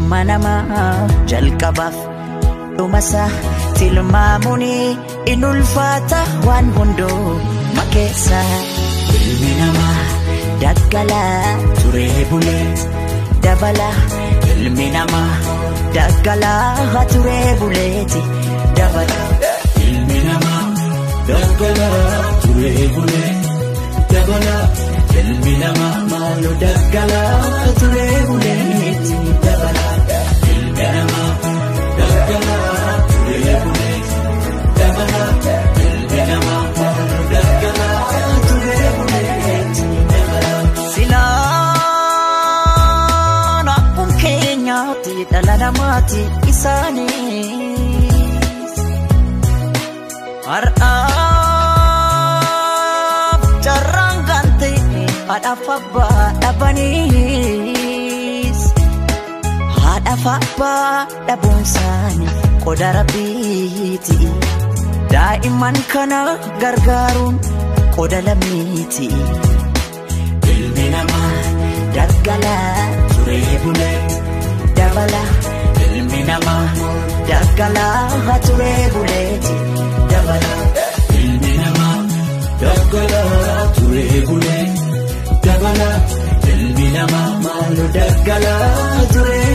ilma namaa jalqabaaf dhumasa tilmaamuni in ulfaata waan hundoo makeessa ilmi namaa daggala turee bulee dabala ilmi namaa daggala turee buleeti dabala ilmi namaa daggala turee bulee dabala ilmi namaa maalo daggala turee buleeti dabala ilmi namaa daggala turee buleeti dabala ilmi namaa maalo daggala turee buleeti dabala silaan akkuma keenyaatti dhala namaati isaanis har'aaf jarraan gante haadhaaf abbaa dhabanis haadhaaf abbaa dhabuun isaanii qoda rabbiiti daa'imman kana gargaaruun qoda lammiiti ilmi namaa daggala turee bulee dabala ilmi namaa daggala turee buleeti dabala ilmi namaa daggala turee bulee dabala ilmi namaa maalo daggala turee